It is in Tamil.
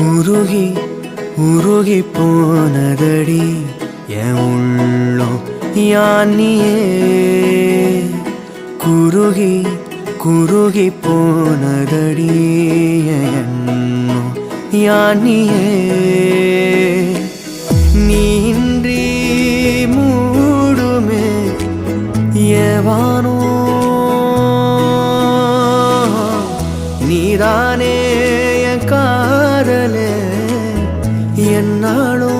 உருகி உருகி போனதடி என் உள்ளம் யானியே குருகி குருகி போனதடி என் எண்ணம் யானியே நீன்றி மூடுமே ஏவானோ நீதானே என் காதலே என்னாலும்